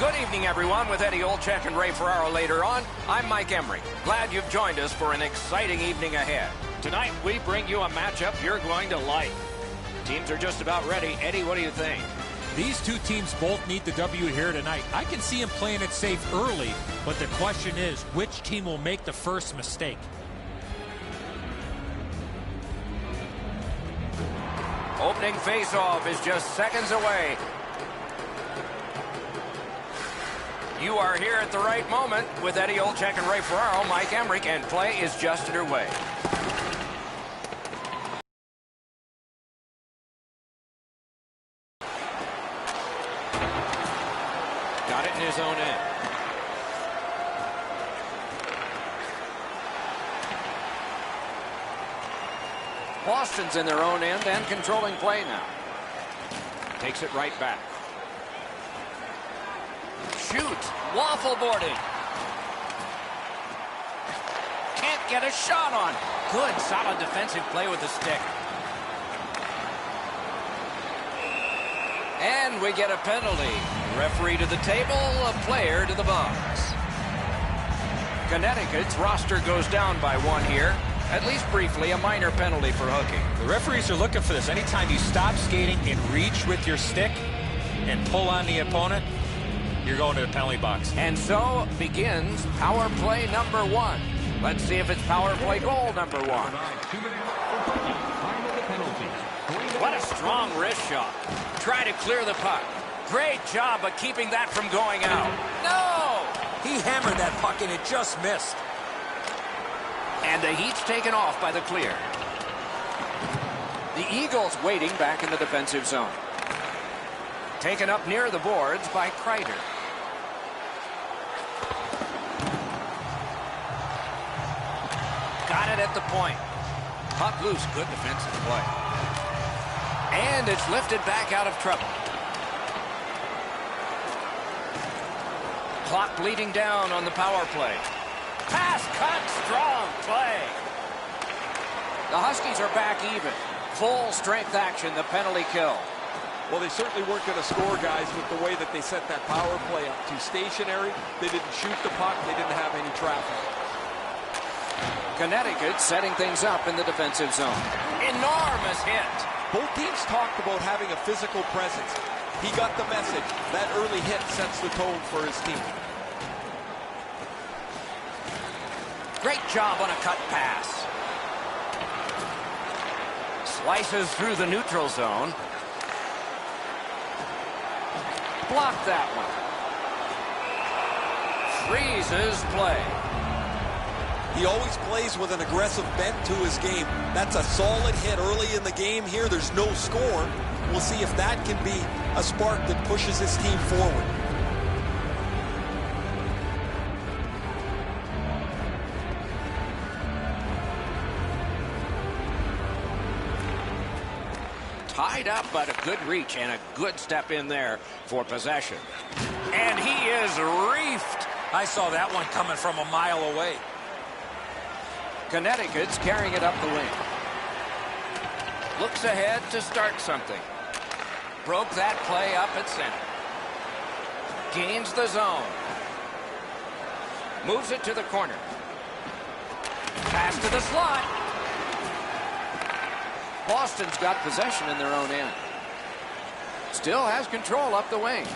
Good evening, everyone. With Eddie Olczyk and Ray Ferraro later on, I'm Mike Emery. Glad you've joined us for an exciting evening ahead. Tonight, we bring you a matchup you're going to like. Teams are just about ready. Eddie, what do you think? These two teams both need the W here tonight. I can see them playing it safe early, but the question is, which team will make the first mistake? Opening face-off is just seconds away. You are here at the right moment with Eddie Olczyk and Ray Ferraro. Mike Emmerich, and play is just underway. Got it in his own end. Boston's in their own end and controlling play now. Takes it right back. Shoots. Waffle boarding. Can't get a shot on. Good, solid defensive play with the stick. And we get a penalty. Referee to the table, a player to the box. Connecticut's roster goes down by one here. At least briefly, a minor penalty for hooking. The referees are looking for this. Anytime you stop skating and reach with your stick and pull on the opponent, you're going to the penalty box. And so begins power play number one. Let's see if it's power play goal number one. What a strong wrist shot. Try to clear the puck. Great job of keeping that from going out. No! He hammered that puck and it just missed. And the heat's taken off by the clear. The Eagles waiting back in the defensive zone. Taken up near the boards by Kreider. Got it at the point. Puck loose. Good defensive play. And it's lifted back out of trouble. Clock bleeding down on the power play. Pass cut. Strong play. The Huskies are back even. Full strength action. The penalty kill. Well, they certainly weren't going to score, guys, with the way that they set that power play up. Too stationary. They didn't shoot the puck. They didn't have any traffic. Connecticut setting things up in the defensive zone. Enormous hit. Both teams talked about having a physical presence. He got the message. That early hit sets the tone for his team. Great job on a cut pass. Slices through the neutral zone. Blocked that one. Freezes play. He always plays with an aggressive bent to his game. That's a solid hit early in the game here. There's no score. We'll see if that can be a spark that pushes his team forward. Tied up, but a good reach and a good step in there for possession. And he is reefed. I saw that one coming from a mile away. Connecticut's carrying it up the wing. Looks ahead to start something. Broke that play up at center. Gains the zone. Moves it to the corner. Pass to the slot. Boston's got possession in their own end. Still has control up the wing.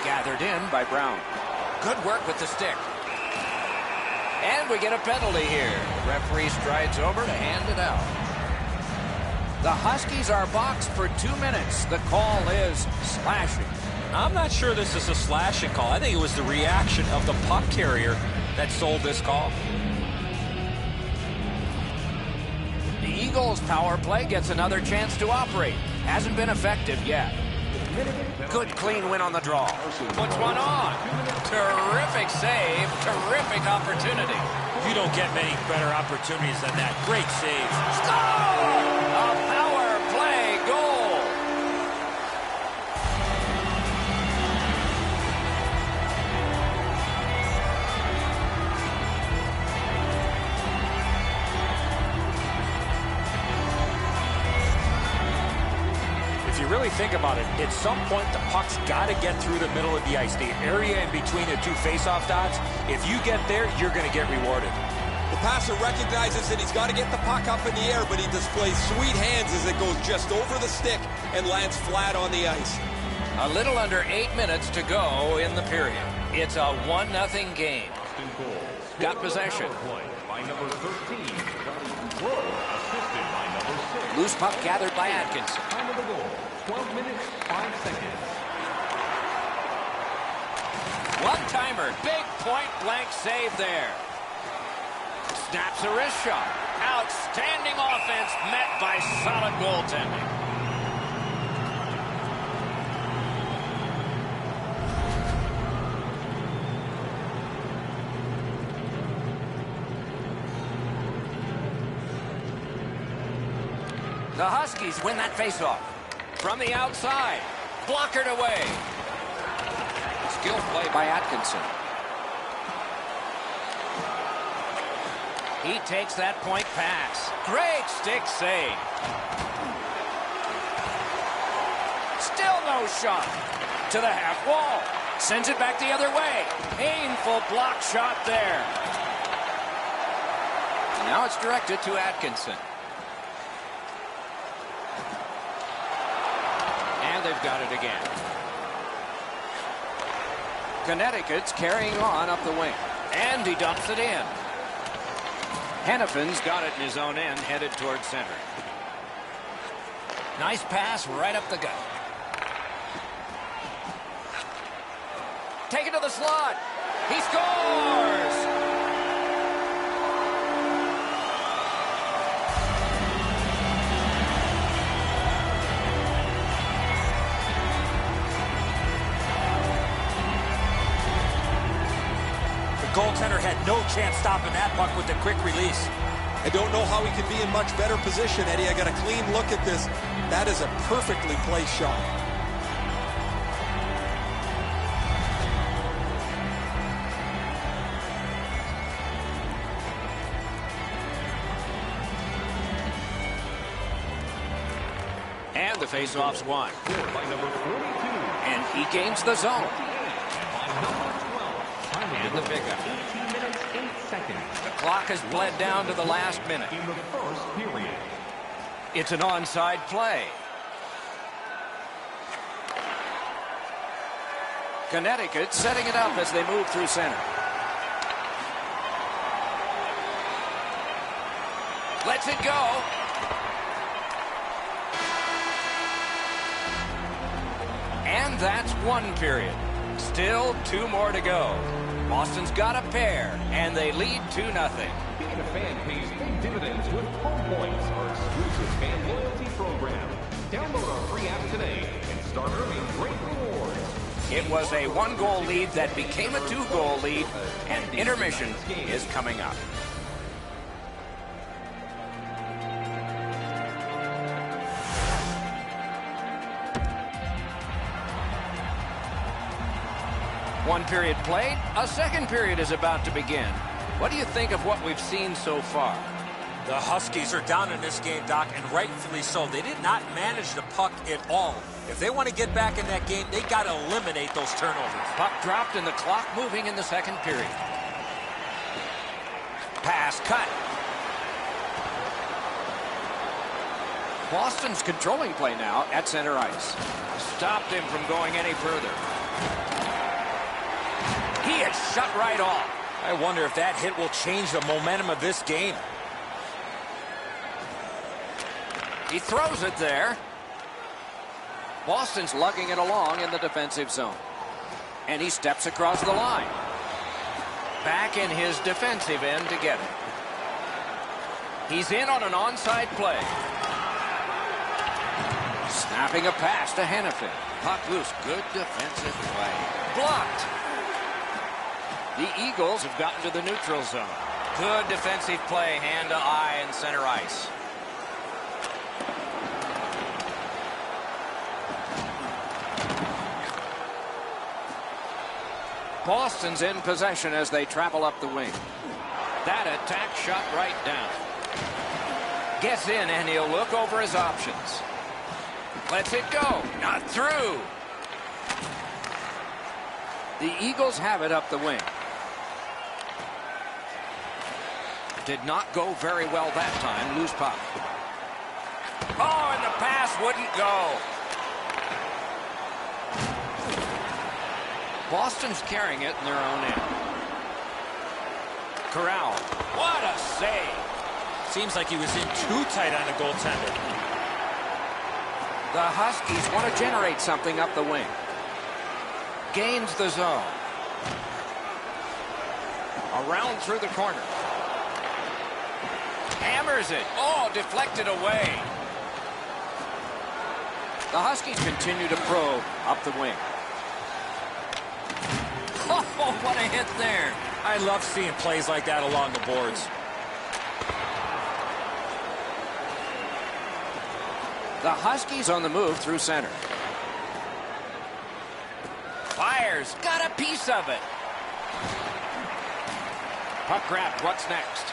Gathered in by Brown. Good work with the stick. And we get a penalty here. The referee strides over to hand it out. The Huskies are boxed for 2 minutes. The call is slashing. I'm not sure this is a slashing call. I think it was the reaction of the puck carrier that sold this call. The Eagles' power play gets another chance to operate. Hasn't been effective yet. Good clean win on the draw. Puts one on. Terrific save. Terrific opportunity. You don't get many better opportunities than that. Great save. Score! A power play goal. If you really think about it, at some point the puck's got to get through the middle of the ice, the area in between the two face-off dots. If you get there, you're going to get rewarded. The passer recognizes that he's got to get the puck up in the air, but he displays sweet hands as it goes just over the stick and lands flat on the ice. A little under 8 minutes to go in the period. It's a 1-0 game. Got possession. Loose puck gathered by Atkinson. Time of the goal, 12 minutes, 5 seconds. One-timer, big point-blank save there. Snaps a wrist shot. Outstanding offense met by solid goaltending. The Huskies win that faceoff. From the outside. Blockered away. Skill play by Atkinson. He takes that point pass. Great stick save. Still no shot. To the half wall. Sends it back the other way. Painful block shot there. And now it's directed to Atkinson. And they've got it again. Connecticut's carrying on up the wing. And he dumps it in. Hannafin's got it in his own end, headed towards center. Nice pass right up the gut. Take it to the slot. He scores! Goaltender had no chance stopping that puck with the quick release. I don't know how he could be in much better position, Eddie. I got a clean look at this. That is a perfectly placed shot. And the faceoff's won. And he gains the zone. And the pickup. 18 minutes, 8 seconds. The clock has bled down to the last minute. In the first period. It's an onside play. Connecticut setting it up as they move through center. Lets it go. And that's one period. Still 2 more to go. Boston's got a pair, and they lead 2-0. Being a fan pays big dividends with Home Points, our exclusive fan loyalty program. Download our free app today and start earning great rewards. It was a 1-goal lead that became a 2-goal lead, and intermission is coming up. One period played, a second period is about to begin. What do you think of what we've seen so far? The Huskies are down in this game, Doc, and rightfully so. They did not manage the puck at all. If they want to get back in that game, they got to eliminate those turnovers. Puck dropped and the clock moving in the second period. Pass cut. Boston's controlling play now at center ice. Stopped him from going any further. He is shut right off. I wonder if that hit will change the momentum of this game. He throws it there. Boston's lugging it along in the defensive zone. And he steps across the line. Back in his defensive end to get it. He's in on an onside play. Snapping a pass to Hannafin. Puck loose. Good defensive play. Blocked. The Eagles have gotten to the neutral zone. Good defensive play, hand to eye and center ice. Boston's in possession as they travel up the wing. That attack shot right down. Gets in and he'll look over his options. Lets it go. Not through. The Eagles have it up the wing. Did not go very well that time. Loose puck. Oh, and the pass wouldn't go. Boston's carrying it in their own end. Corral. What a save. Seems like he was in too tight on the goaltender. The Huskies want to generate something up the wing. Gains the zone. Around through the corner. Hammers it. Oh, deflected away. The Huskies continue to probe up the wing. Oh, what a hit there. I love seeing plays like that along the boards. The Huskies on the move through center. Fires. Got a piece of it. Puck grabbed. What's next?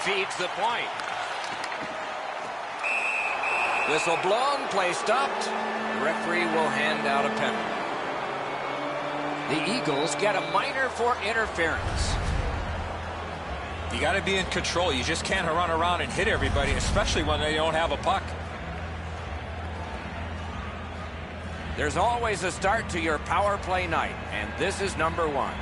Feeds the point. Whistle blown. Play stopped. The referee will hand out a penalty. The Eagles get a minor for interference. You got to be in control. You just can't run around and hit everybody, especially when they don't have a puck. There's always a start to your power play night, and this is number one.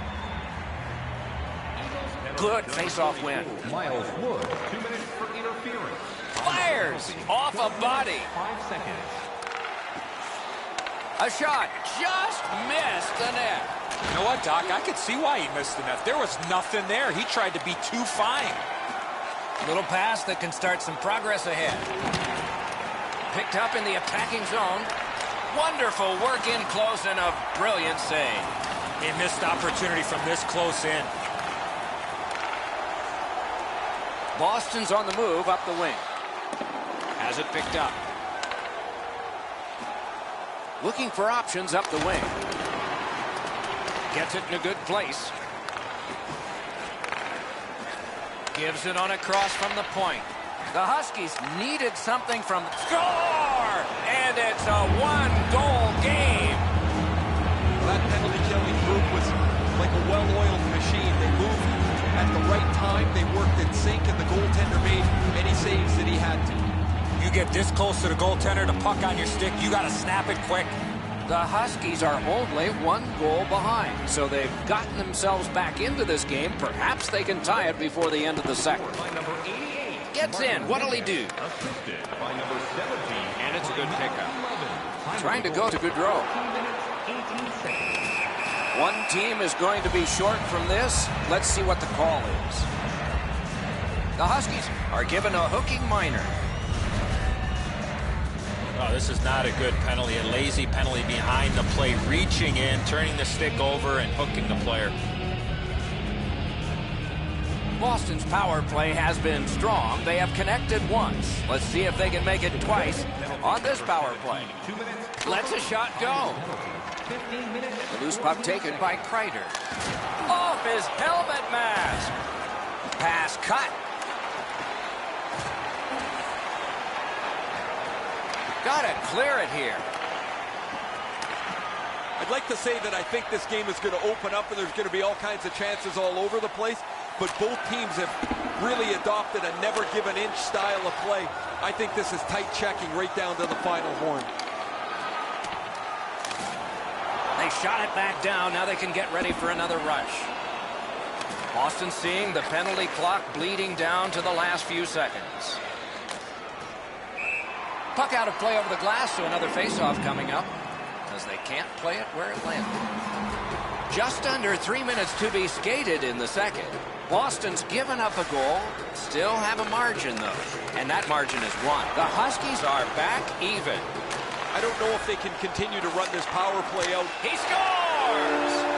Good face-off win. Miles Wood, 2 minutes for interference. Fires off a body. 5 seconds. A shot just missed the net. You know what, Doc? I could see why he missed the net. There was nothing there. He tried to be too fine. Little pass that can start some progress ahead. Picked up in the attacking zone. Wonderful work in close and a brilliant save. A missed opportunity from this close in. Boston's on the move up the wing. Has it picked up. Looking for options up the wing. Gets it in a good place. Gives it on a cross from the point. The Huskies needed something from... Score! And it's a one-goal game. That penalty killing group was like a well-oiled machine. They moved at the right time. They worked in sync, and the goaltender made any saves that he had to. You get this close to the goaltender, the puck on your stick, you got to snap it quick. The Huskies are only one goal behind, so they've gotten themselves back into this game. Perhaps they can tie it before the end of the second. By number 88. Gets in. What'll he do? Assisted by number 17. And it's a good pickup. 11. Trying to go to Goudreau. 2 minutes, 18 seconds. One team is going to be short from this. Let's see what the call is. The Huskies are given a hooking minor. Oh, this is not a good penalty. A lazy penalty behind the play. Reaching in, turning the stick over, and hooking the player. Boston's power play has been strong. They have connected once. Let's see if they can make it twice on this power play. 2 minutes. Lets a shot go. 15 minutes. The loose puck taken by Kreider. Off his helmet mask. Pass cut. Gotta clear it here. I'd like to say that I think this game is going to open up and there's going to be all kinds of chances all over the place, but both teams have really adopted a never give an inch style of play. I think this is tight checking right down to the final horn. They shot it back down. Now they can get ready for another rush. Boston seeing the penalty clock bleeding down to the last few seconds. Puck out of play over the glass, so another faceoff coming up, as they can't play it where it landed. Just under 3 minutes to be skated in the second. Boston's given up a goal, still have a margin though, and that margin is 1. The Huskies are back even. I don't know if they can continue to run this power play out. He scores!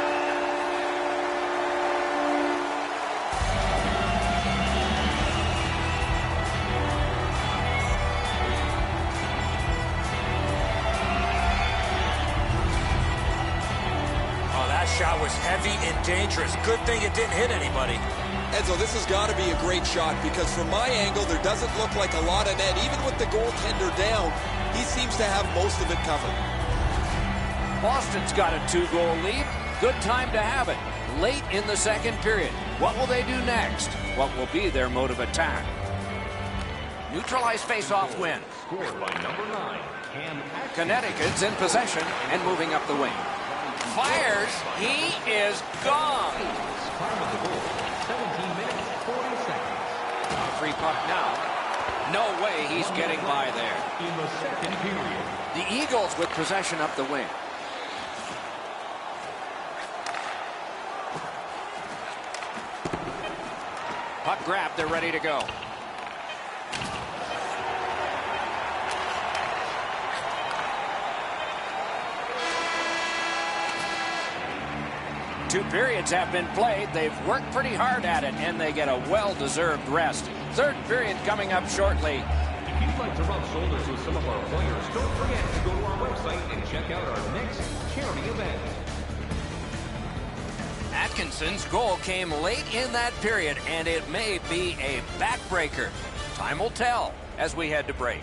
shot was heavy and dangerous. Good thing it didn't hit anybody. Enzo, this has got to be a great shot because from my angle, there doesn't look like a lot of net. Even with the goaltender down, he seems to have most of it covered. Boston's got a 2-goal lead. Good time to have it. Late in the second period. What will they do next? What will be their mode of attack? Neutralized face-off win. Scored by number 9, Connecticut's in possession and moving up the wing. Fires. He is gone. Time of the goal, 17 minutes, 40 seconds. A free puck now. No way he's getting by there. In the second period. The Eagles with possession up the wing. Puck grab, they're ready to go. Two periods have been played. They've worked pretty hard at it, and they get a well-deserved rest. Third period coming up shortly. If you'd like to rub shoulders with some of our players, don't forget to go to our website and check out our next charity event. Atkinson's goal came late in that period, and it may be a backbreaker. Time will tell as we head to break.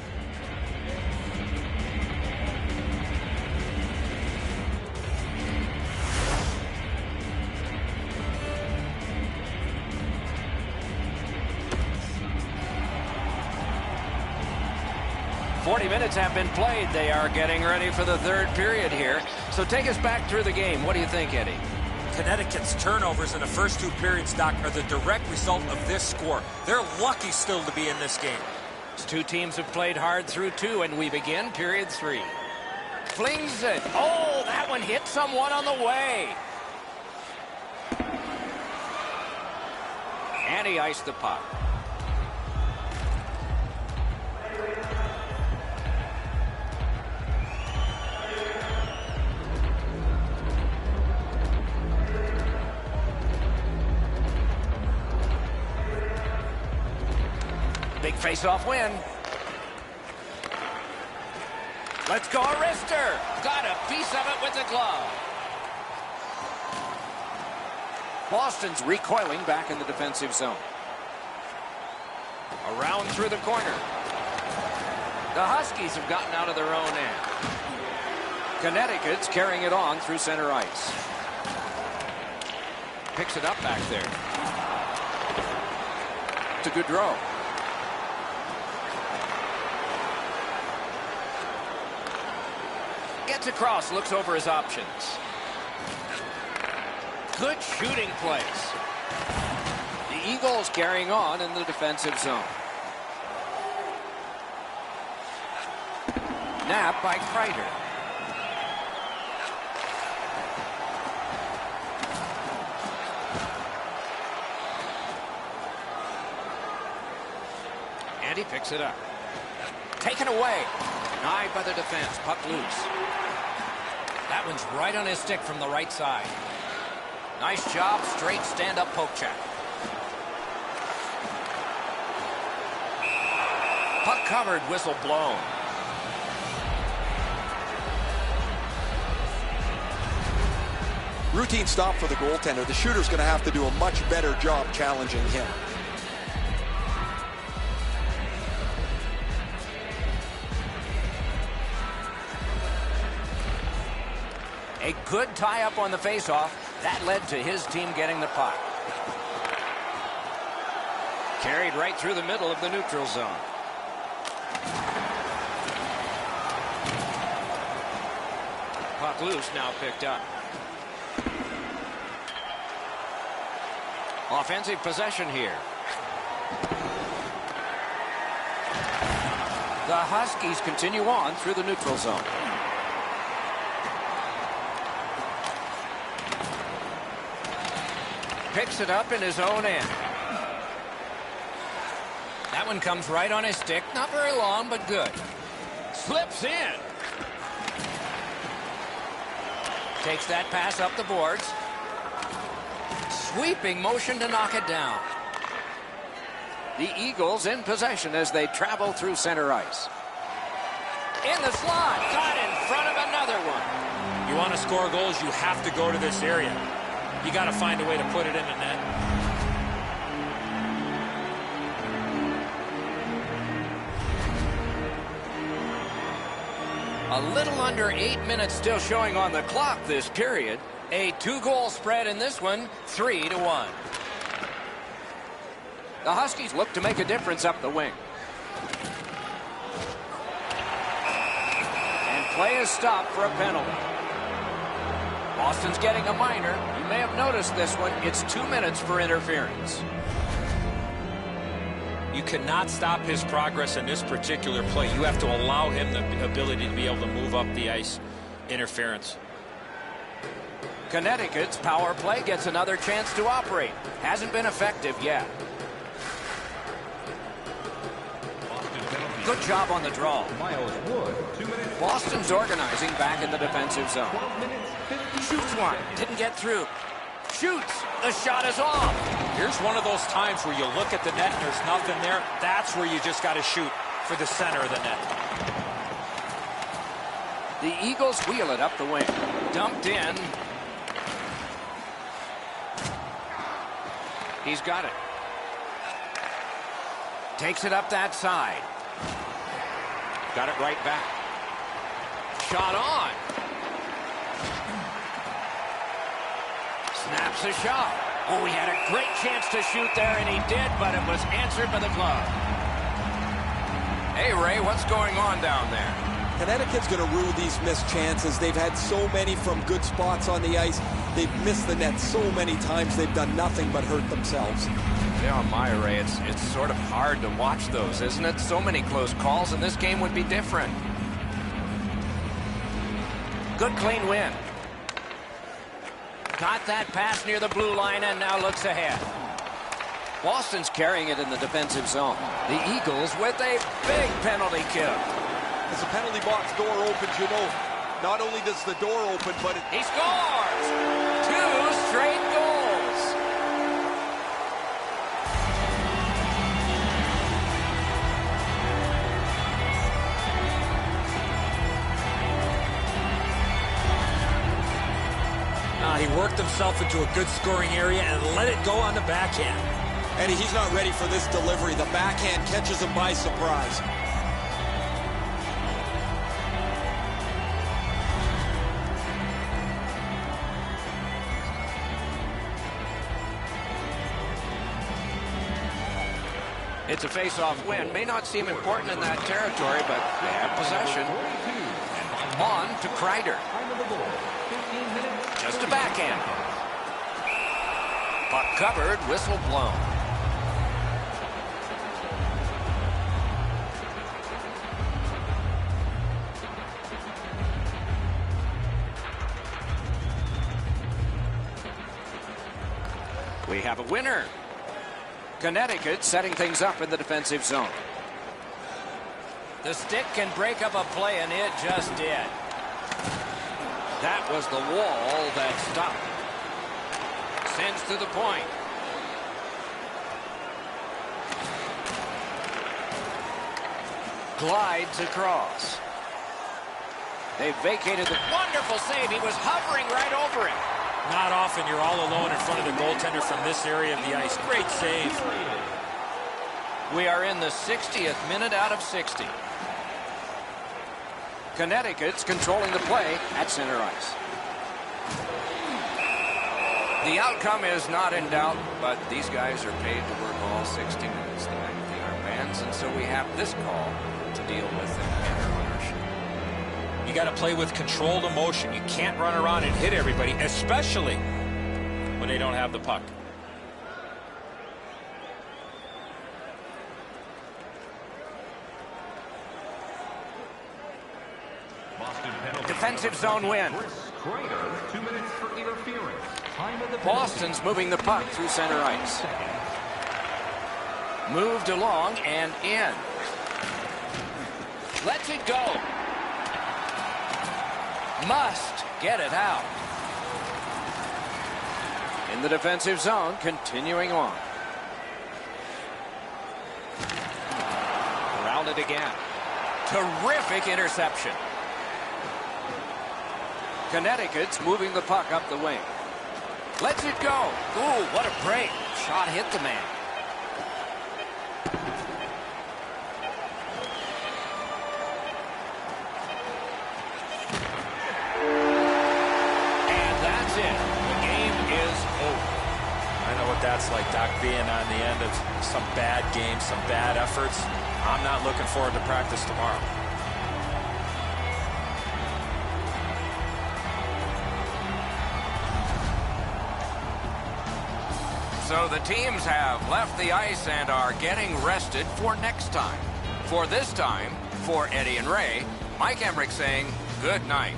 "40 minutes have been played. They are getting ready for the third period here. So take us back through the game. What do you think, Eddie? Connecticut's turnovers in the first two periods, Doc, are the direct result of this score. They're lucky still to be in this game. These two teams have played hard through two, and we begin period 3. Flings it. Oh, that one hit someone on the way. And he iced the puck. Big face-off win. Let's go, a wrister. Got a piece of it with the glove. Boston's recoiling back in the defensive zone. Around through the corner. The Huskies have gotten out of their own end. Connecticut's carrying it on through center ice. Picks it up back there. It's a good draw. Gets across, looks over his options. Good shooting place. The Eagles carrying on in the defensive zone. Nap by Kreider. And he picks it up. Taken away. Denied by the defense. Puck loose. That one's right on his stick from the right side. Nice job. Straight stand-up poke check. Puck covered. Whistle blown. Routine stop for the goaltender. The shooter's going to have to do a much better job challenging him. A good tie-up on the face-off. That led to his team getting the puck. Carried right through the middle of the neutral zone. Puck loose, now picked up. Offensive possession here. The Huskies continue on through the neutral zone. Picks it up in his own end. That one comes right on his stick. Not very long, but good. Slips in. Takes that pass up the boards. Sweeping motion to knock it down. The Eagles in possession as they travel through center ice. In the slot. Got in front of another one. You want to score goals, you have to go to this area. You got to find a way to put it in the net. A little under 8 minutes still showing on the clock this period. A 2-goal spread in this one, 3-1. The Huskies look to make a difference up the wing. And play is stopped for a penalty. Boston's getting a minor. You may have noticed this one. It's 2 minutes for interference. You cannot stop his progress in this particular play. You have to allow him the ability to be able to move up the ice. Interference. Connecticut's power play gets another chance to operate. Hasn't been effective yet. Good job on the draw. Miles Wood, 2 minutes. Boston's organizing back in the defensive zone. 12 minutes, 50 Shoots one. Didn't get through. Shoots. The shot is off. Here's one of those times where you look at the net and there's nothing there. That's where you just got to shoot for the center of the net. The Eagles wheel it up the wing. Dumped in. He's got it. Takes it up that side. Got it right back. Shot on. Snaps a shot. Oh, he had a great chance to shoot there, and he did, but it was answered by the glove. Hey, Ray, what's going on down there? Connecticut's going to rue these missed chances. They've had so many from good spots on the ice. They've missed the net so many times. They've done nothing but hurt themselves. Yeah, my Ray, it's sort of hard to watch those, isn't it? So many close calls, and this game would be different. Good clean win. Got that pass near the blue line and now looks ahead. Boston's carrying it in the defensive zone. The Eagles with a big penalty kill. As the penalty box door opens, you know, not only does the door open, but He scores! 2 straight goals. He worked himself into a good scoring area and let it go on the backhand. Eddie, he's not ready for this delivery. The backhand catches him by surprise. It's a face-off win. May not seem important in that territory, but they have possession. On to Kreider. Just a backhand. Puck covered, whistle blown. We have a winner. Connecticut setting things up in the defensive zone. The stick can break up a play, and it just did. That was the wall that stopped. Sends to the point. Glides across. They vacated the wonderful save. He was hovering right over it. Not often you're all alone in front of the goaltender from this area of the ice. Great save. We are in the 60th minute out of 60. Connecticut's controlling the play at center ice. The outcome is not in doubt, but these guys are paid to work all 60 minutes tonight with the armbands, and so we have this call to deal with and enter ownership. You got to play with controlled emotion. You can't run around and hit everybody, especially when they don't have the puck. Defensive zone win. Kreider, 2 minutes for interference. Time of the Boston's moving the puck through center ice. Moved along and in. Lets it go. Must get it out. In the defensive zone, continuing on. Around it again. Terrific interception. Connecticut's moving the puck up the wing. Lets it go. Ooh, what a break. Shot hit the man. And that's it. The game is over. I know what that's like, Doc, being on the end of some bad games, some bad efforts. I'm not looking forward to practice tomorrow. So the teams have left the ice and are getting rested for next time. For this time, for Eddie and Ray, Mike Emmerich saying good night.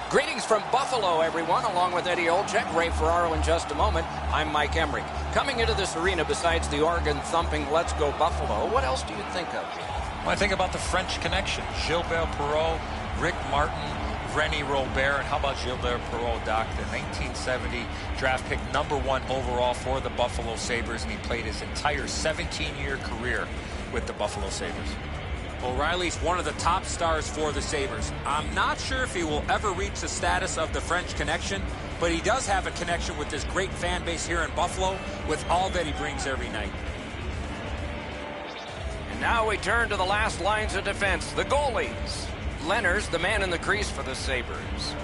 Greetings from Buffalo, everyone, along with Eddie Olczyk, Ray Ferraro in just a moment. I'm Mike Emmerich. Coming into this arena, besides the organ-thumping Let's Go Buffalo, what else do you think of? Well, I think about the French Connection. Gilbert Perrault, Rick Martin, Rennie Robert, and how about Gilbert Perreault, Doc, the 1970 draft pick, #1 overall for the Buffalo Sabres, and he played his entire 17-year career with the Buffalo Sabres. O'Reilly's one of the top stars for the Sabres. I'm not sure if he will ever reach the status of the French Connection, but he does have a connection with this great fan base here in Buffalo with all that he brings every night. And now we turn to the last lines of defense, the goalies. Lehner's the man in the crease for the Sabres.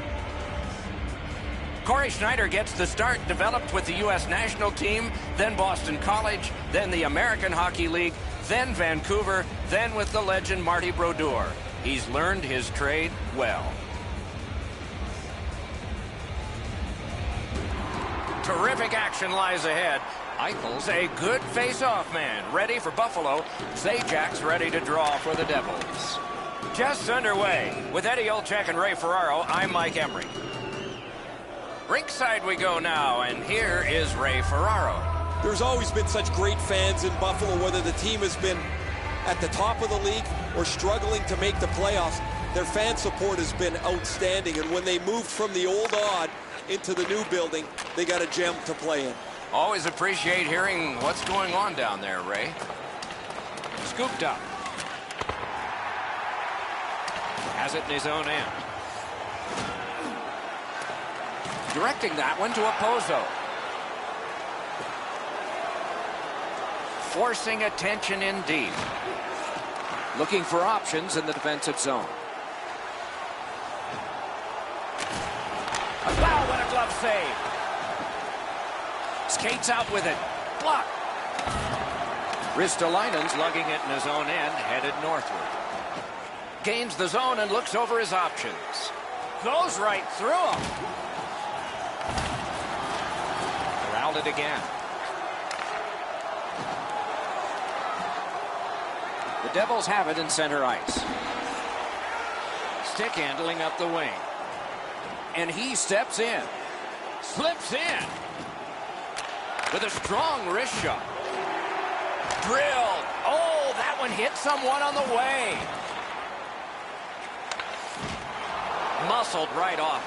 Corey Schneider gets the start, developed with the U.S. national team, then Boston College, then the American Hockey League, then Vancouver, then with the legend Marty Brodeur. He's learned his trade well. Terrific action lies ahead. Eichel's a good face-off man, ready for Buffalo. Zajak's ready to draw for the Devils. Just underway. With Eddie Olczyk and Ray Ferraro, I'm Mike Emery. Rinkside we go now, and here is Ray Ferraro. There's always been such great fans in Buffalo, whether the team has been at the top of the league or struggling to make the playoffs. Their fan support has been outstanding, and when they moved from the old odd into the new building, they got a gem to play in. Always appreciate hearing what's going on down there, Ray. Scooped up. Has it in his own end. Directing that one to Opozo. Forcing attention in deep. Looking for options in the defensive zone. Wow, what a glove save. Skates out with it. Block. Ristolainen's lugging it in his own end, headed northward. Gains the zone and looks over his options. Goes right through him. Corralled it again. The Devils have it in center ice. Stick handling up the wing. And he steps in. Slips in. With a strong wrist shot. Drilled. Oh, that one hit someone on the way. Muscled right off.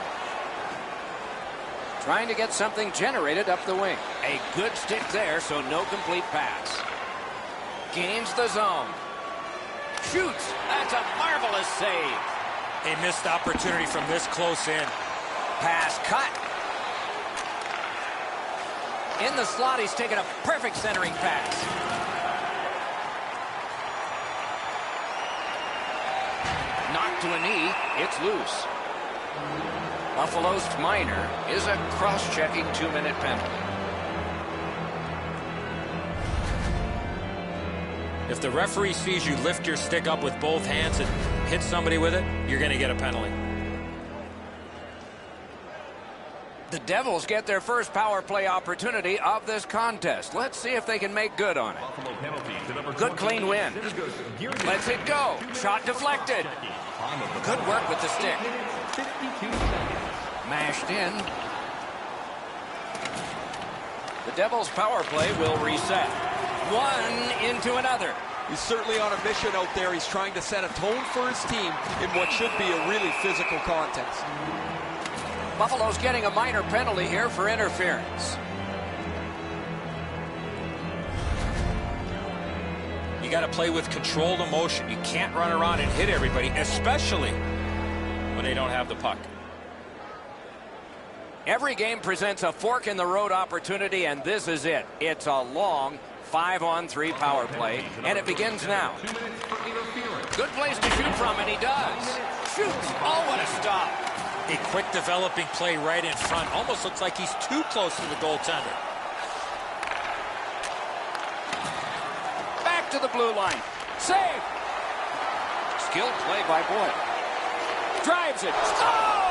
Trying to get something generated up the wing. A good stick there, so no complete pass. Gains the zone. Shoots. That's a marvelous save. A missed opportunity from this close in. Pass cut. In the slot, he's taken a perfect centering pass. Knocked to a knee. It's loose. Buffalo's minor is a cross-checking 2-minute penalty. If the referee sees you lift your stick up with both hands and hit somebody with it, you're going to get a penalty. The Devils get their first power play opportunity of this contest. Let's see if they can make good on it. Good clean win. Lets it go. Shot deflected. Good work with the stick. Mashed in. The Devils' power play will reset. One into another. He's certainly on a mission out there. He's trying to set a tone for his team in what should be a really physical contest. Buffalo's getting a minor penalty here for interference. You got to play with controlled emotion. You can't run around and hit everybody, especially when they don't have the puck. Every game presents a fork-in-the-road opportunity, and this is it. It's a long 5-on-3 power play, and it begins now. Good place to shoot from, and he does. Shoots. Oh, what a stop. A quick developing play right in front. Almost looks like he's too close to the goaltender. Back to the blue line. Save. Skilled play by Boyd. Drives it. Score!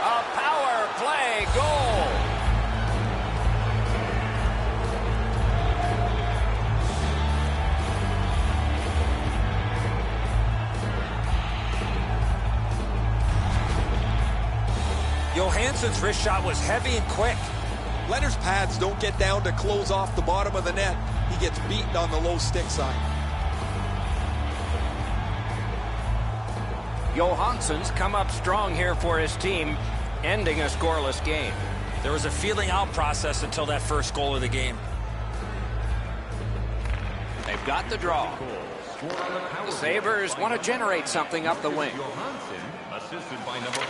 A power play goal. Johansson's wrist shot was heavy and quick. Lehner's pads don't get down to close off the bottom of the net. He gets beaten on the low stick side. Johansson's come up strong here for his team, ending a scoreless game. There was a feeling out process until that first goal of the game. They've got the draw. The Sabres want to generate something up the wing. Assisted by number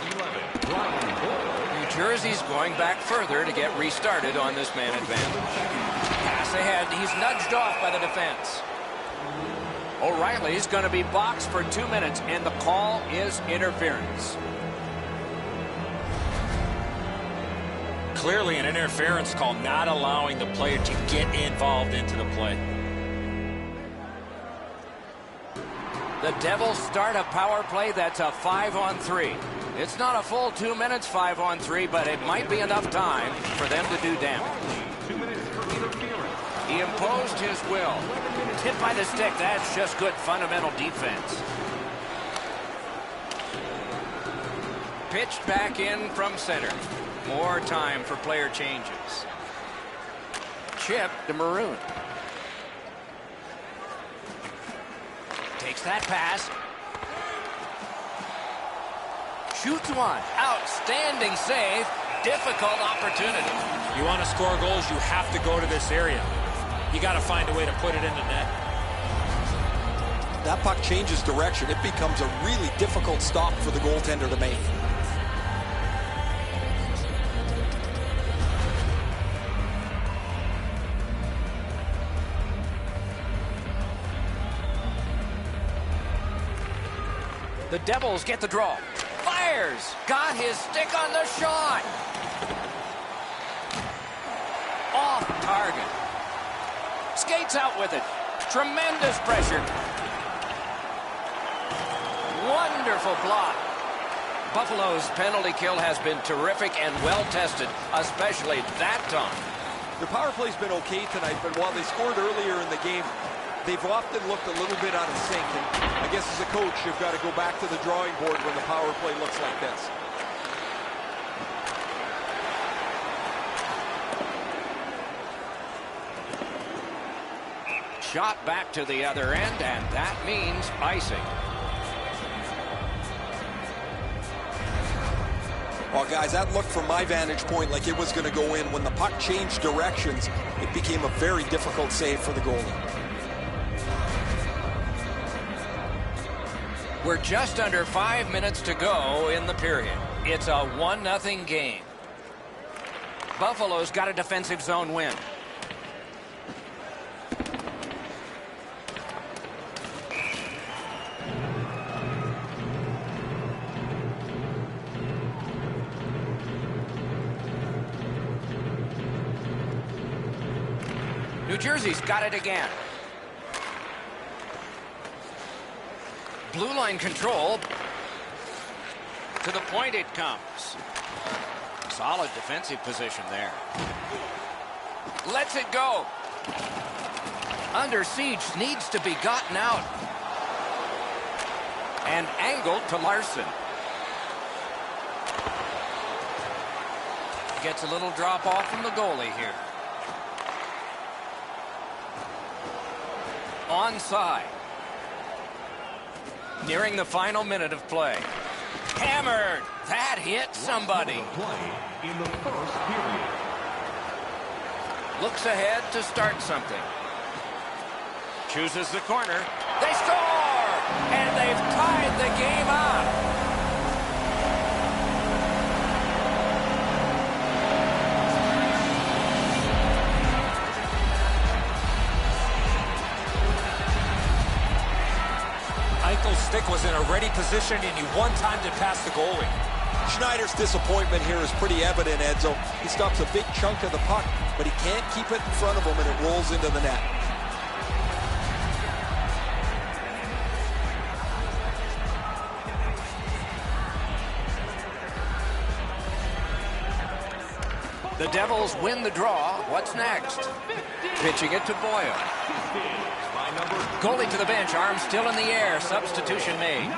11, New Jersey's going back further to get restarted on this man advantage. Pass ahead. He's nudged off by the defense. O'Reilly's going to be boxed for 2 minutes, and the call is interference. Clearly an interference call, not allowing the player to get involved into the play. The Devils start a power play that's a 5-on-3. It's not a full 2 minutes 5-on-3, but it might be enough time for them to do damage. 2 minutes for interference. He imposed his will. Hit by the stick. That's just good fundamental defense. Pitched back in from center. More time for player changes. Chip to Maroon. Takes that pass. Shoots one. Outstanding save. Difficult opportunity. You want to score goals, you have to go to this area. You got to find a way to put it in the net. That puck changes direction. It becomes a really difficult stop for the goaltender to make. The Devils get the draw. Fires. Got his stick on the shot. Off target. Skates out with it. Tremendous pressure. Wonderful block. Buffalo's penalty kill has been terrific and well tested, especially that time. The power play's been okay tonight, but while they scored earlier in the game, they've often looked a little bit out of sync. And I guess as a coach, you've got to go back to the drawing board when the power play looks like this. Shot back to the other end, and that means icing. Well, guys, that looked from my vantage point like it was going to go in. When the puck changed directions, it became a very difficult save for the goalie. We're just under 5 minutes to go in the period. It's a 1-0 game. Buffalo's got a defensive zone win. New Jersey's got it again. Blue line control. To the point it comes. Solid defensive position there. Lets it go. Under siege, needs to be gotten out. And angled to Larson. Gets a little drop off from the goalie here. Onside. Nearing the final minute of play. Hammered. That hit somebody. Play in the first period. Looks ahead to start something. Chooses the corner. They score! And they've tied the game up. Eichel's stick was in a ready position, and he won time to pass the goalie. Schneider's disappointment here is pretty evident, Edzo. He stops a big chunk of the puck, but he can't keep it in front of him, and it rolls into the net. The Devils win the draw. What's next? Pitching it to Boyle. Goalie to the bench, arms still in the air. Substitution made.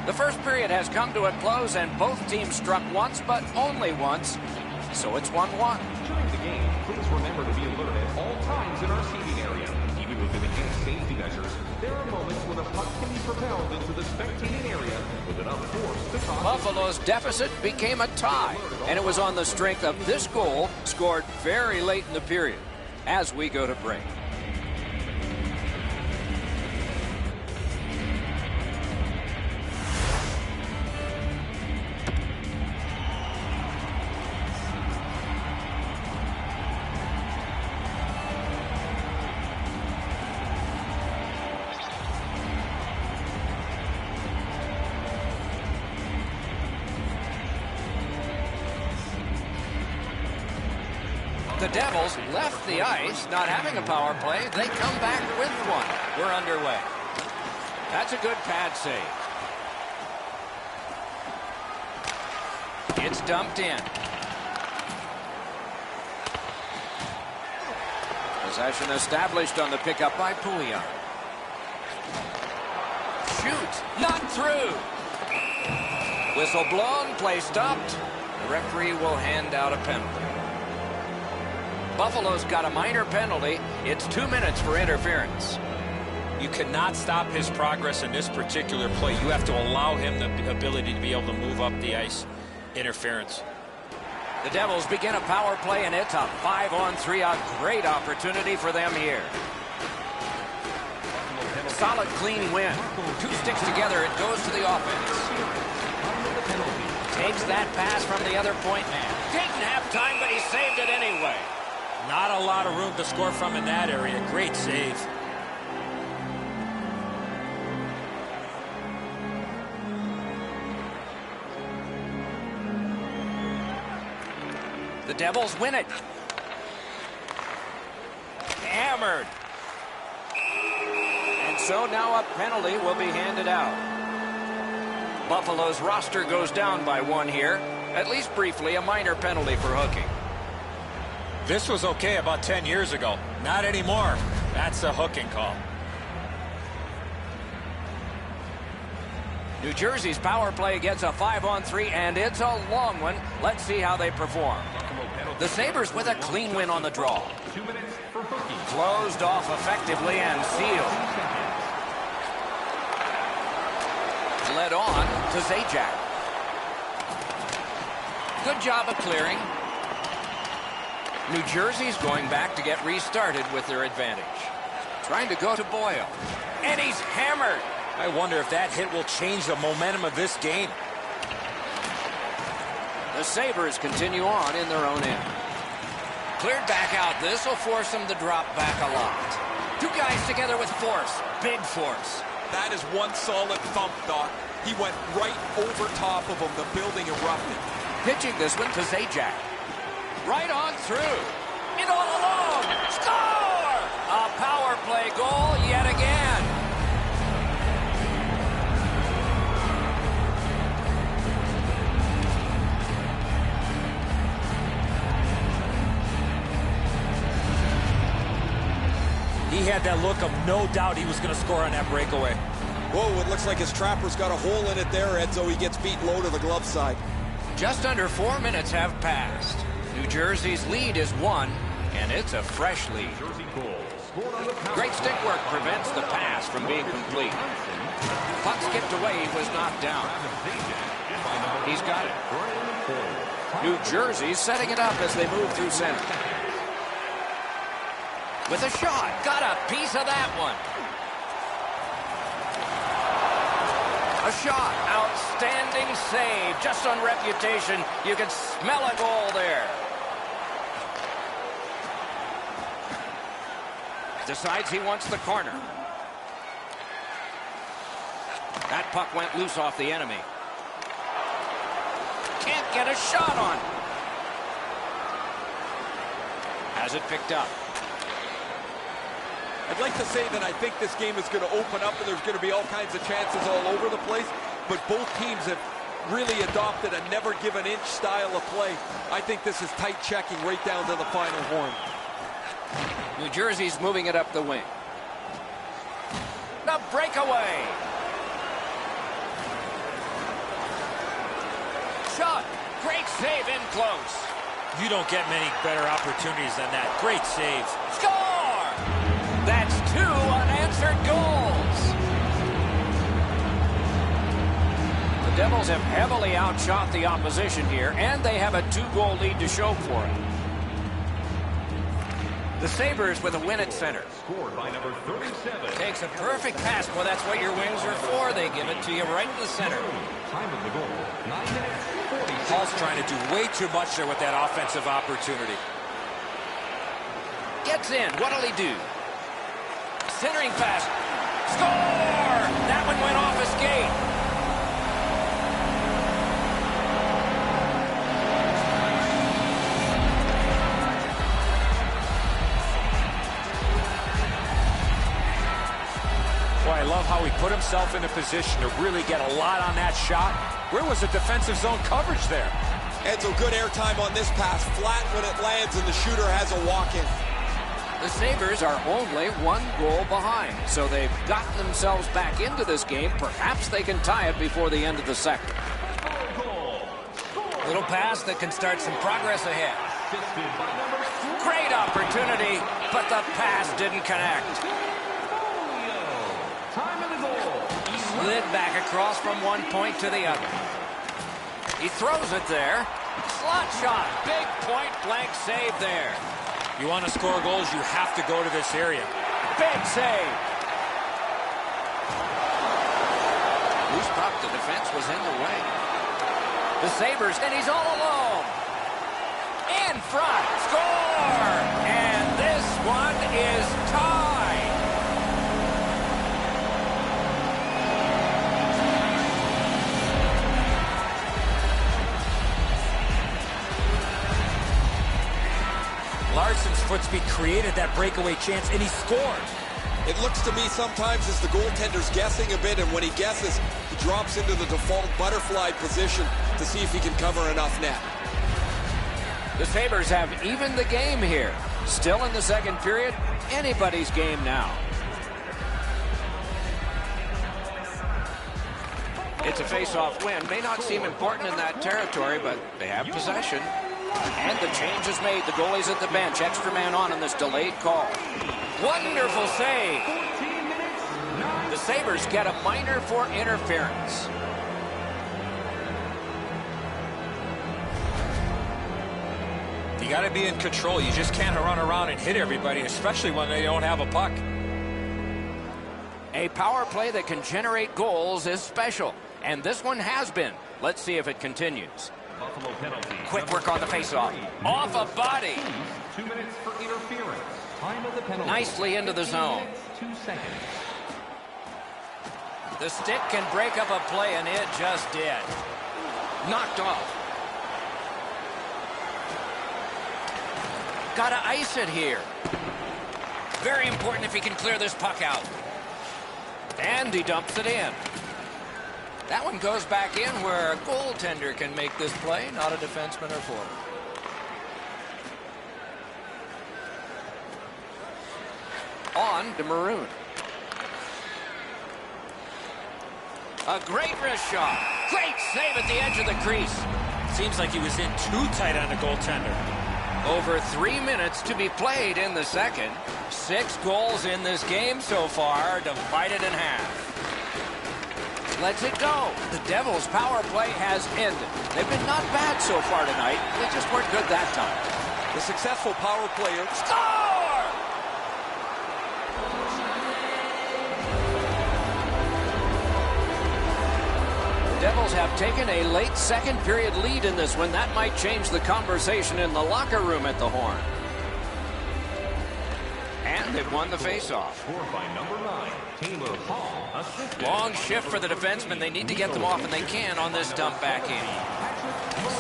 The first period has come to a close, and both teams struck once, but only once. So it's 1-1. During the game, please remember to be alert at all times in our seating area. Even with enhanced safety measures, There are moments when a puck can be propelled into the spectating area with enough force to cause... Buffalo's deficit became a tie, and it was on the strength of this goal scored very late in the period as we go to break. The Devils left the ice, not having a power play. They come back with one. We're underway. That's a good pad save. It's dumped in. Possession established on the pickup by Pouillon. Shoot, not through. Whistle blown, play stopped. The referee will hand out a penalty. Buffalo's got a minor penalty. It's 2 minutes for interference. You cannot stop his progress in this particular play. You have to allow him the ability to be able to move up the ice. Interference. The Devils begin a power play, and it's a 5-on-3, a great opportunity for them here. Solid, clean win. Two sticks together, it goes to the offense. Takes that pass from the other point man. Didn't have time, but he saved it anyway. Not a lot of room to score from in that area. Great save. The Devils win it. Hammered. And so now a penalty will be handed out. Buffalo's roster goes down by one here. At least briefly, a minor penalty for hooking. This was okay about 10 years ago. Not anymore. That's a hooking call. New Jersey's power play gets a 5-on-3, and it's a long one. Let's see how they perform. The Sabres with a clean win on the draw. 2 minutes for hooking. Closed off effectively and sealed. Led on to Zajac. Good job of clearing. New Jersey's going back to get restarted with their advantage. Trying to go to Boyle. And he's hammered. I wonder if that hit will change the momentum of this game. The Sabres continue on in their own end. Cleared back out. This will force them to drop back a lot. Two guys together with force. Big force. That is one solid thump, Doc. He went right over top of him. The building erupted. Pitching this one to Zajac. Right on through. In all alone. Score! A power play goal yet again. He had that look of no doubt he was going to score on that breakaway. Whoa, it looks like his trapper's got a hole in it there, Edzo. He gets beat low to the glove side. Just under 4 minutes have passed. New Jersey's lead is 1, and it's a fresh lead. Great stick work prevents the pass from being complete. Puck skipped away, he was knocked down. He's got it. New Jersey's setting it up as they move through center. With a shot, got a piece of that one. A shot, outstanding save, just on reputation. You can smell a goal there. Decides he wants the corner. That puck went loose off the enemy. Can't get a shot on. Has it picked up. I'd like to say that I think this game is going to open up and there's going to be all kinds of chances all over the place, but both teams have really adopted a never give an inch style of play. I think this is tight checking right down to the final horn. New Jersey's moving it up the wing. The breakaway. Shot. Great save in close. You don't get many better opportunities than that. Great save. Score! That's 2 unanswered goals. Devils have heavily outshot the opposition here, and they have a 2-goal lead to show for it. The Sabres with a win at center. Scored by number 37. Takes a perfect pass. Well, that's what your wings are for. They give it to you right in the center. Time of the goal, 9 minutes, 40 seconds. Paul's trying to do way too much there with that offensive opportunity. Gets in. What'll he do? Centering pass. Score! That one went off his skate. Boy, I love how he put himself in a position to really get a lot on that shot. Where was the defensive zone coverage there? And so good airtime on this pass. Flat when it lands, and the shooter has a walk-in. The Sabres are only 1 goal behind, so they've gotten themselves back into this game. Perhaps they can tie it before the end of the second. Little pass that can start some progress ahead. Great opportunity, but the pass didn't connect. Time of the goal. Slid back across from one point to the other. He throws it there. Slot shot. Big point-blank save there. You want to score goals, you have to go to this area. Big save. Loose puck, the defense was in the way. The Sabres, and he's all alone. In front. Score! And this one is tied. Larson's foot speed created that breakaway chance, and he scored. It looks to me sometimes as the goaltender's guessing a bit, and when he guesses, he drops into the default butterfly position to see if he can cover enough net. The Sabres have evened the game here. Still in the second period, anybody's game now. It's a face-off win. May not seem important in that territory, but they have possession. And the change is made. The goalie's at the bench. Extra man on in this delayed call. Wonderful save. The Sabres get a minor for interference. You got to be in control. You just can't run around and hit everybody, especially when they don't have a puck. A power play that can generate goals is special. And this one has been. Let's see if it continues. Buffalo penalty. Quick work on the faceoff. Off a body. 2 minutes for interference. Time of the penalty. Nicely into the zone. 2 seconds. The stick can break up a play, and it just did. Knocked off. Gotta ice it here. Very important if he can clear this puck out. And he dumps it in. That one goes back in where a goaltender can make this play, not a defenseman or forward. On to Maroon. A great wrist shot. Great save at the edge of the crease. Seems like he was in too tight on the goaltender. Over 3 minutes to be played in the second. 6 goals in this game so far, divided in half. Lets it go. The Devils' power play has ended. They've been not bad so far tonight. They just weren't good that time. The successful power player. Score! The Devils have taken a late second period lead in this one. That might change the conversation in the locker room at the Horn. And they've won the faceoff. Scored by number 9, Taylor Hall. Assisted. Long shift for the defensemen. They need to get them off, and they can on this dump back in.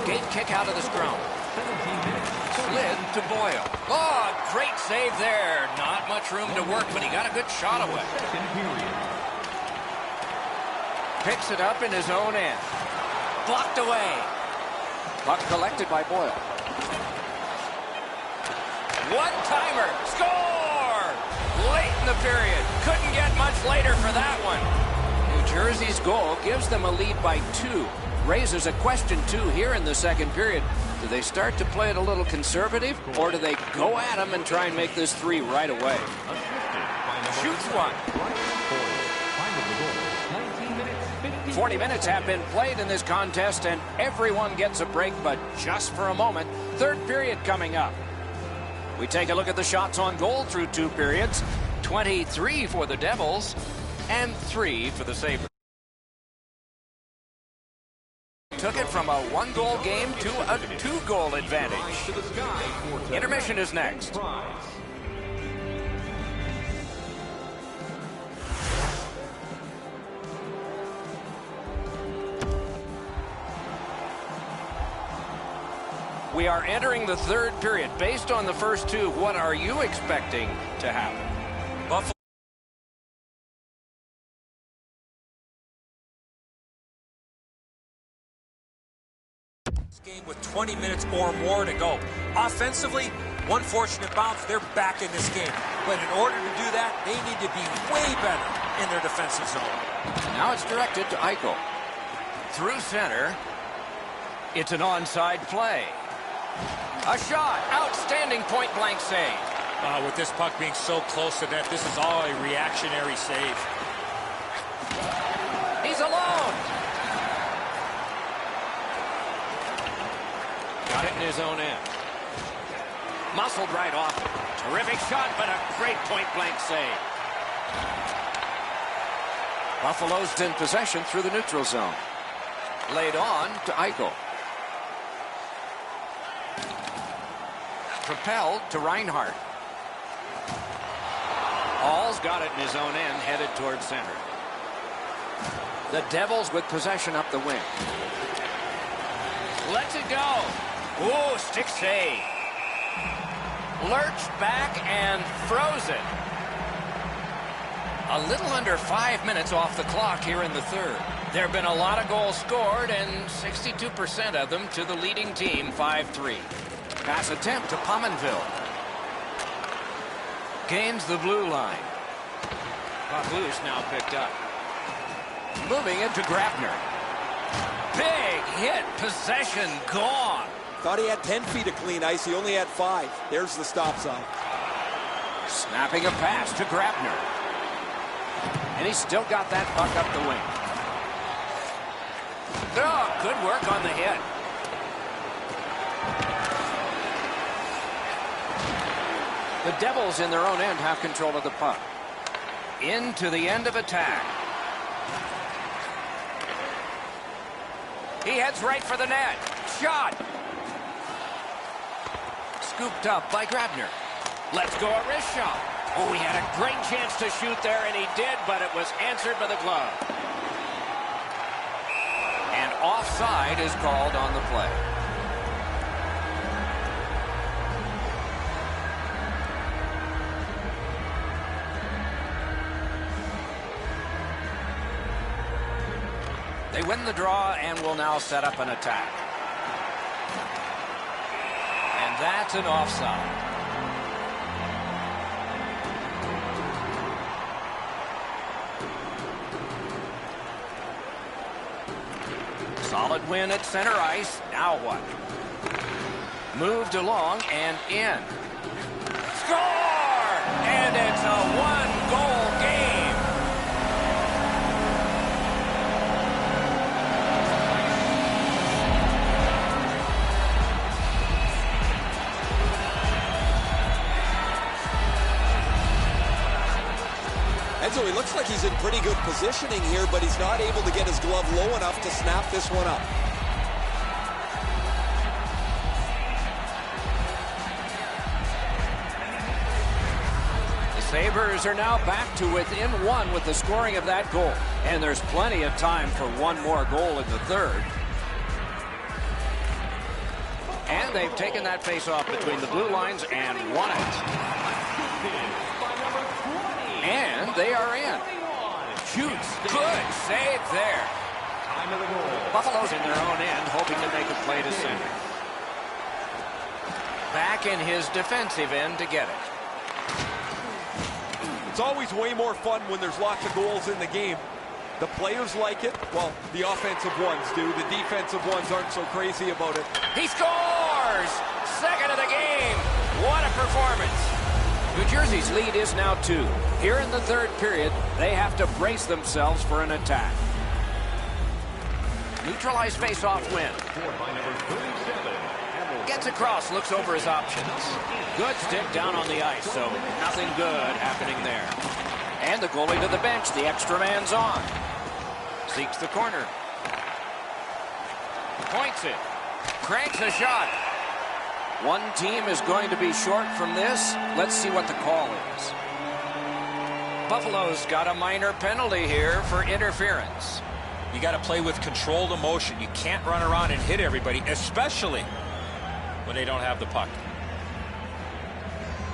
Skate kick out of the scrum. 17 minutes. Slid to Boyle. Oh, great save there. Not much room to work, but he got a good shot away. Second period. Picks it up in his own end. Blocked away. Puck collected by Boyle. One-timer. Score! Late in the period. Couldn't get much later for that one. New Jersey's goal gives them a lead by 2. Raises a question, too, here in the second period. Do they start to play it a little conservative, or do they go at them and try and make this 3 right away? Shoots one. Time of the goal, 19 minutes, 40 minutes have been played in this contest, and everyone gets a break, but just for a moment. Third period coming up. We take a look at the shots on goal through 2 periods. 23 for the Devils and 3 for the Sabres. Took it from a 1-goal game to a 2-goal advantage. Intermission is next. We are entering the third period. Based on the first 2, what are you expecting to happen? Buffalo. Game with 20 minutes or more to go. Offensively, one fortunate bounce, they're back in this game. But in order to do that, they need to be way better in their defensive zone. Now it's directed to Eichel. Through center. It's an onside play. A shot. Outstanding point-blank save. With this puck being so close to net, this is all a reactionary save. He's alone. Got it in his own end. Muscled right off. Terrific shot, but a great point-blank save. Buffalo's in possession through the neutral zone. Laid on to Eichel. Propelled to Reinhart. Hall's got it in his own end, headed towards center. The Devils with possession up the wing. Lets it go. Ooh, stick save. Lurched back and froze it. A little under 5 minutes off the clock here in the third. There have been a lot of goals scored, and 62% of them to the leading team, 5-3. Pass attempt to Pominville. Gains the blue line. Papoose now picked up. Moving it to Grabner. Big hit. Possession gone. Thought he had 10 feet of clean ice. He only had 5. There's the stop sign. Snapping a pass to Grabner. And he's still got that puck up the wing. Oh, good work on the hit. The Devils in their own end have control of the puck. Into the end of attack. He heads right for the net. Shot. Scooped up by Grabner. Let's go a wrist shot. Oh, he had a great chance to shoot there, and he did, but it was answered by the glove. And offside is called on the play. They win the draw and will now set up an attack. And that's an offside. Solid win at center ice. Now what? Moved along and in. Score! And it's a 1-goal game. Enzo, he looks like he's in pretty good positioning here, but he's not able to get his glove low enough to snap this one up. The Sabres are now back to within 1 with the scoring of that goal. And there's plenty of time for one more goal in the third. And they've taken that face-off between the blue lines and won it. And they are in. Shoots. Good save there. Buffalo's in their own end, hoping to make a play to center. Back in his defensive end to get it. It's always way more fun when there's lots of goals in the game. The players like it. Well, the offensive ones do. The defensive ones aren't so crazy about it. He scores! Second of the game. What a performance. New Jersey's lead is now 2. Here in the third period, they have to brace themselves for an attack. Neutralize face-off win. Gets across, looks over his options. Good stick down on the ice, so nothing good happening there. And the goalie to the bench. The extra man's on. Seeks the corner. Points it. Cranks a shot. One team is going to be short from this. Let's see what the call is. Buffalo's got a minor penalty here for interference. You got to play with controlled emotion. You can't run around and hit everybody, especially when they don't have the puck.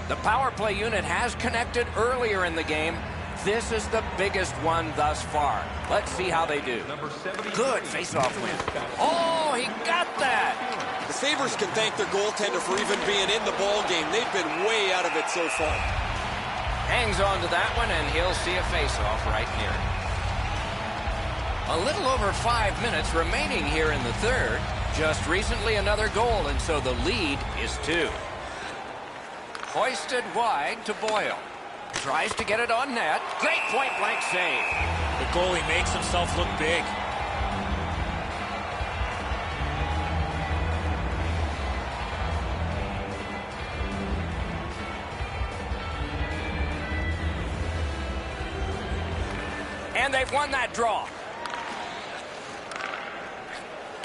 The power play unit has connected earlier in the game. This is the biggest one thus far. Let's see how they do. Good face-off win. Oh, he got that! The Sabres can thank their goaltender for even being in the ball game. They've been way out of it so far. Hangs on to that one, and he'll see a face-off right near it. A little over 5 minutes remaining here in the third. Just recently another goal, and so the lead is 2. Hoisted wide to Boyle. Tries to get it on net. Great point-blank save. The goalie makes himself look big. And they've won that draw.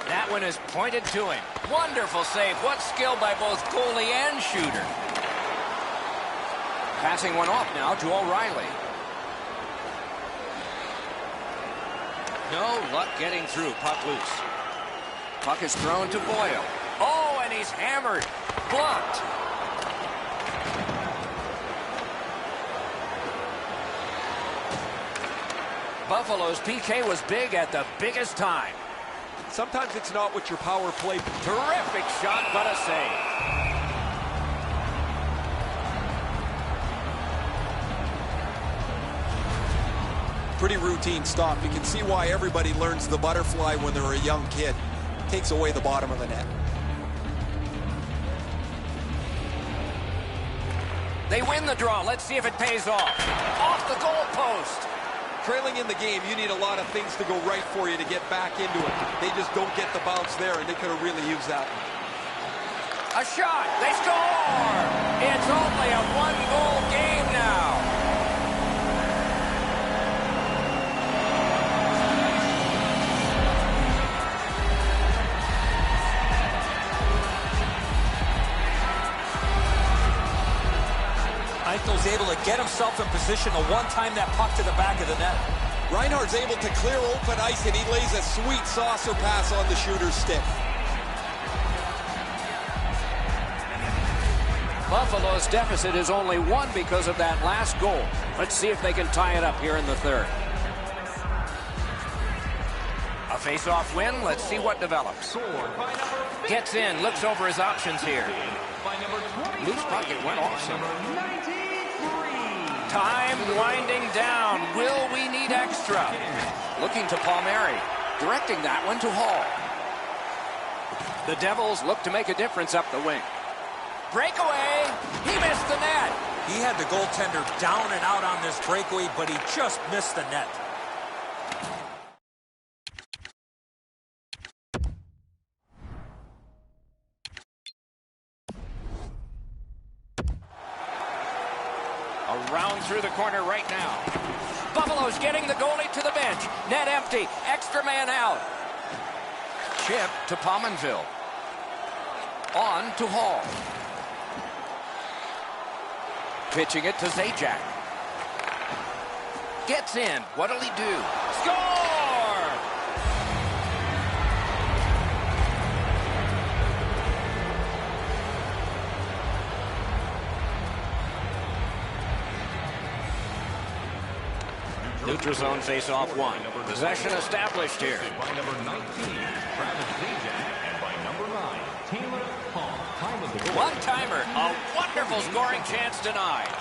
That one is pointed to him. Wonderful save. What skill by both goalie and shooter. Passing one off now to O'Reilly. No luck getting through. Puck loose. Puck is thrown to Boyle. Oh, and he's hammered. Blocked. Buffalo's PK was big at the biggest time. Sometimes it's not what your power play. Terrific shot, but a save. Pretty routine stop. You can see why everybody learns the butterfly when they're a young kid. Takes away the bottom of the net. They win the draw. Let's see if it pays off. Off the goal post. Trailing in the game, you need a lot of things to go right for you to get back into it. They just don't get the bounce there, and they could have really used that one. A shot. They score. It's only a one-goal game now. Eichel's able to get himself in position to one-time that puck to the back of the net. Reinhardt's able to clear open ice, and he lays a sweet saucer pass on the shooter's stick. Buffalo's deficit is only 1 because of that last goal. Let's see if they can tie it up here in the third. A face-off win. Let's see what develops. Gets in, looks over his options here. Loose puck, it went off some. Time winding down. Will we need extra? Looking to Palmieri. Directing that one to Hall. The Devils look to make a difference up the wing. Breakaway. He missed the net. He had the goaltender down and out on this breakaway, but he just missed the net. Around through the corner right now. Buffalo's getting the goalie to the bench. Net empty. Extra man out. Chip to Pominville. On to Hall. Pitching it to Zajac. Gets in. What'll he do? Score! Neutral zone face-off 1. Possession established here. By number 19, Travis Zajac, and by number 9, Taylor Hall. Time of the goal. One-timer. A wonderful scoring chance denied.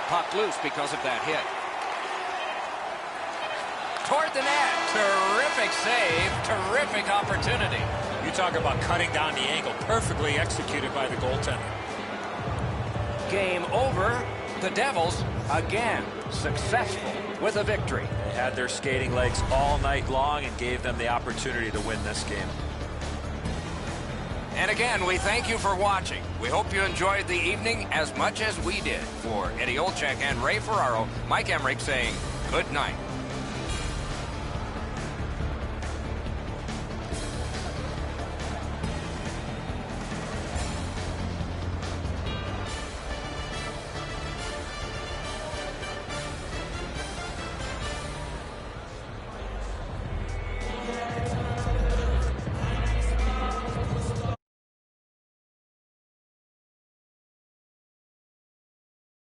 Puck loose because of that hit. Toward the net. Terrific save. Terrific opportunity. You talk about cutting down the angle. Perfectly executed by the goaltender. Game over. The Devils again successful with a victory. They had their skating legs all night long and gave them the opportunity to win this game. And again, we thank you for watching. We hope you enjoyed the evening as much as we did. For Eddie Olczyk and Ray Ferraro, Mike Emmerich saying good night.